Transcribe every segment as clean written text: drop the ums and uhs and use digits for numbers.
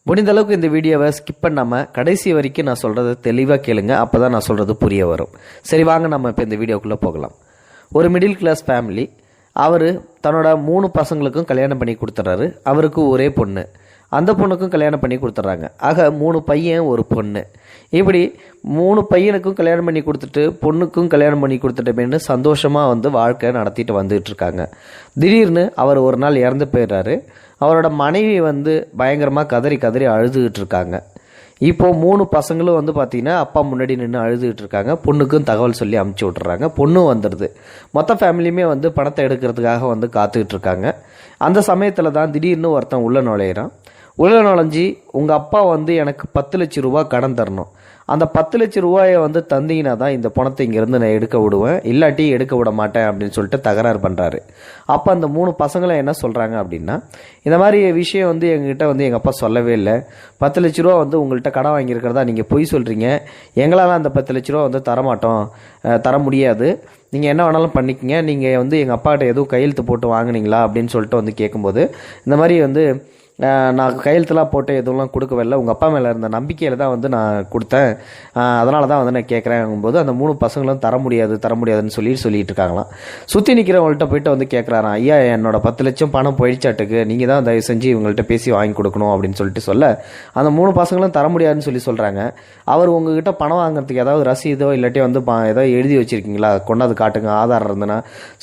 முடிந்த அளவுக்கு இந்த வீடியோவை ஸ்கிப் பண்ணாமல் கடைசி வரைக்கும் நான் சொல்கிறத தெளிவாக கேளுங்க. அப்போ தான் நான் சொல்கிறது புரிய வரும். சரி, வாங்க நம்ம இப்போ இந்த வீடியோக்குள்ளே போகலாம். ஒரு மிடில் கிளாஸ் ஃபேமிலி. அவர் தன்னோட 3 பசங்களுக்கும் கல்யாணம் பண்ணி கொடுத்துட்றாரு. அவருக்கு ஒரே பொண்ணு, அந்த பொண்ணுக்கும் கல்யாணம் பண்ணி கொடுத்துட்றாங்க. ஆக 3 பையன் ஒரு பொண்ணு. இப்படி 3 பையனுக்கும் கல்யாணம் பண்ணி கொடுத்துட்டு பொண்ணுக்கும் கல்யாணம் பண்ணி கொடுத்துட்டோமேனு சந்தோஷமாக வாழ்க்கை நடத்திட்டு வந்துட்டு இருக்காங்க. திடீர்னு அவர் ஒரு நாள் இறந்து போயிடுறாரு. அவரோட மனைவி பயங்கரமாக கதறி கதறி அழுதுகிட்டு இருக்காங்க. இப்போது 3 பசங்களும் பார்த்திங்கன்னா அப்பா முன்னாடி நின்று அழுதுகிட்டு இருக்காங்க. பொண்ணுக்கும் தகவல் சொல்லி அமுச்சு விட்டுறாங்க. பொண்ணும் வந்துடுது. மொத்த ஃபேமிலியுமே பணத்தை எடுக்கிறதுக்காக காத்துக்கிட்டு இருக்காங்க. அந்த சமயத்தில் தான் திடீர்னு ஒருத்தன் உள்ள நுழையிறான். உள்ள நுழைஞ்சி, உங்கள் அப்பா எனக்கு 10 லட்சம் ரூபா கடன் தரணும், அந்த 10 லட்சம் ரூபாயை தந்தீங்கன்னா தான் இந்த பணத்தை இங்கேருந்து நான் எடுக்க விடுவேன், இல்லாட்டி எடுக்க விட மாட்டேன் அப்படின்னு சொல்லிட்டு தகராறு பண்ணுறாரு. அப்போ அந்த 3 பசங்களை என்ன சொல்கிறாங்க அப்படின்னா, இந்த மாதிரி விஷயம் எங்ககிட்ட எங்கள் அப்பா சொல்லவே இல்லை. 10 லட்ச ரூபா உங்கள்கிட்ட கடன் வாங்கியிருக்கிறதா நீங்கள் பொய் சொல்கிறீங்க. எங்களால் அந்த 10 லட்ச ரூபா தரமாட்டோம், தர முடியாது. நீங்கள் என்ன வேணாலும் பண்ணிக்கங்க. நீங்கள் எங்கள் அப்பாட்ட எதுவும் கையெழுத்து போட்டு வாங்கினீங்களா அப்படின்னு சொல்லிட்டு கேட்கும்போது, இந்த மாதிரி நான் கையெழுத்துலாம் போட்டு எதுவும் கொடுக்கவில்லை, உங்கள் அப்பா மேலே இருந்த நம்பிக்கையில் தான் நான் கொடுத்தேன், அதனால தான் நான் கேட்குறேங்கும்போது அந்த 3 பசங்களும் தர முடியாதுன்னு சொல்லிட்டு இருக்காங்களாம். சுற்றி நிற்கிறவங்கள்ட்ட போயிட்டு கேட்குறாராம், ஐயா என்னோட 10 லட்சம் பணம் போயிடுச்சாட்டுக்கு, நீங்கள் தான் தயவு செஞ்சு இவங்கள்ட்ட பேசி வாங்கி கொடுக்கணும் அப்படின்னு சொல்ல அந்த 3 பசங்களும் தர முடியாதுன்னு சொல்கிறாங்க. அவர் உங்ககிட்ட பணம் வாங்குறதுக்கு ஏதாவது ரசீதோ இல்லாட்டி ஏதோ எழுதி வச்சுருக்கீங்களா, கொண்டாந்து காட்டுங்க, ஆதாரம் இருந்ததுன்னா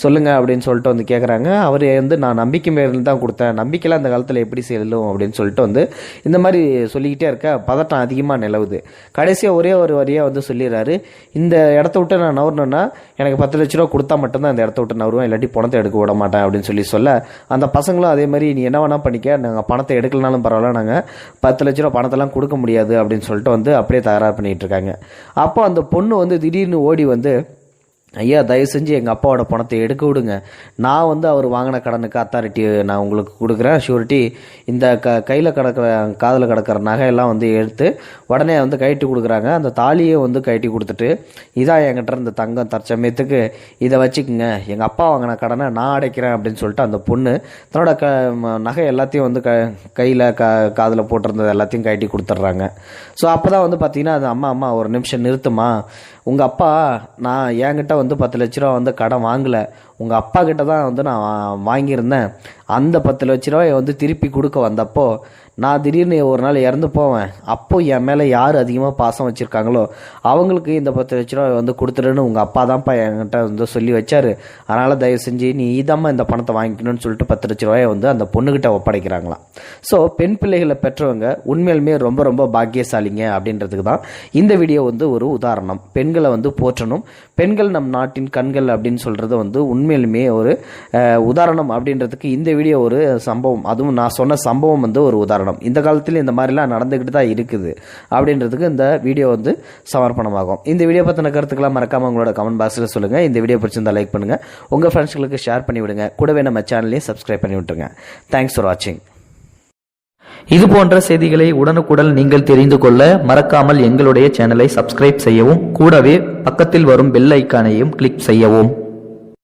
சொல்லுங்கள் அப்படின்னு சொல்லிட்டு கேட்குறாங்க. அவர் நான் நம்பிக்கை மேலே தான் கொடுத்தேன், நம்பிக்கையில் அந்த காலத்தில் எப்படி செல்லும் அப்படின்னு சொல்லிட்டு இந்த மாதிரி சொல்லிக்கிட்டே இருக்க பதட்டம் அதிகமாக நிலவுது. கடைசியாக ஒரே ஒரு வரியாக சொல்லிடுறாரு, இந்த இடத்த விட்டு நான் நவரணுன்னா எனக்கு 10 லட்ச ரூபா கொடுத்தா மட்டும்தான் இந்த இடத்த விட்டு நவருவேன், இல்லாட்டி பணத்தை எடுக்க விட மாட்டேன் அப்படின்னு சொல்ல அந்த பசங்களும் அதே மாதிரி நீ என்ன வேணால் பண்ணிக்க, நாங்கள் பணத்தை எடுக்கலனாலும் பரவாயில்ல, நாங்கள் 10 லட்ச ரூபா பணத்தெல்லாம் கொடுக்க முடியாது அப்படின்னு சொல்லிட்டு அப்படியே தயாராக பண்ணிகிட்டு இருக்காங்க. அப்போ அந்த பொண்ணு திடீர்னு ஓடி ஐயா தயவு செஞ்சு எங்கள் அப்பாவோட பணத்தை எடுக்க விடுங்க, நான் அவர் வாங்கின கடனுக்கு அத்தாரிட்டி நான் உங்களுக்கு கொடுக்குறேன், ஷூரிட்டி, இந்த கையில் காதில் கிடக்கிற நகையெல்லாம் எடுத்து உடனே கழட்டி கொடுக்குறாங்க. அந்த தாலியை கழட்டி கொடுத்துட்டு, இதான் என்கிட்ட இருந்த தங்கம், தற்சமயத்துக்கு இதை வச்சுக்கோங்க, எங்கள் அப்பா வாங்கின கடனை நான் அடைக்கிறேன் அப்படின்னு சொல்லிட்டு அந்த பொண்ணு தன்னோட நகை எல்லாத்தையும் கையில் காதில் போட்டிருந்தது எல்லாத்தையும் கழட்டி கொடுத்துட்றாங்க. ஸோ அப்போ தான் பார்த்தீங்கன்னா அது அம்மா ஒரு நிமிஷம் நிறுத்துமா, உங்கள் அப்பா நான் என்கிட்ட 10 லட்ச ரூபா கடன் வாங்கலை, உங்கள் அப்பா கிட்ட தான் நான் வாங்கியிருந்தேன். அந்த 10 லட்ச ரூபாயை திருப்பி கொடுக்க வந்தப்போ நான் திடீர்னு ஒரு நாள் இறந்து போவேன், அப்போது என் மேலே யார் அதிகமாக பாசம் வச்சுருக்காங்களோ அவங்களுக்கு இந்த 10 லட்ச ரூபா கொடுத்துருன்னு உங்கள் அப்பா தான்ப்பா என்கிட்ட சொல்லி வச்சார், அதனால் தயவு செஞ்சு நீ இதாம்மா இந்த பணத்தை வாங்கிக்கணும்னு சொல்லிட்டு 10 லட்ச ரூபாயை அந்த பொண்ணுக்கிட்ட ஒப்படைக்கிறாங்களாம். ஸோ பெண் பிள்ளைகளை பெற்றவங்க உண்மையிலுமே ரொம்ப ரொம்ப பாக்கியசாலிங்க அப்படின்றதுக்கு தான் இந்த வீடியோ ஒரு உதாரணம். பெண்களை போற்றணும், பெண்கள் நம் நாட்டின் கண்கள் அப்படின்னு சொல்கிறது உண்மையிலுமே ஒரு உதாரணம் அப்படின்றதுக்கு இந்த வீடியோ ஒரு சம்பவம். அதுவும் நான் சொன்ன சம்பவம் ஒரு உதாரணம். இந்த காலத்தில் இந்த மாதிரிலாம் நடந்துக்கிட்டு தான் இருக்குது அப்படின்றதுக்கு இந்த வீடியோ சமர்ப்பணமாகும். இந்த வீடியோ பற்றின கருத்துக்கெல்லாம் மறக்காம உங்களோட கமெண்ட் பாக்ஸில் சொல்லுங்கள். இந்த வீடியோ பிடிச்சிருந்தா லைக் பண்ணுங்கள், உங்கள் ஃப்ரெண்ட்ஸ்களுக்கு ஷேர் பண்ணி விடுங்க, கூடவே நம்ம சேனலையும் சப்ஸ்கிரைப் பண்ணி விட்டுருங்க. தேங்க்ஸ் ஃபார் வாட்சிங். இது போன்ற செய்திகளை உடனுக்குடன் நீங்கள் தெரிந்து கொள்ள மறக்காமல் எங்களுடைய சேனலை சப்ஸ்கிரைப் செய்யவும், கூடவே பக்கத்தில் வரும் பெல் ஐக்கானையும் கிளிக் செய்யவும்.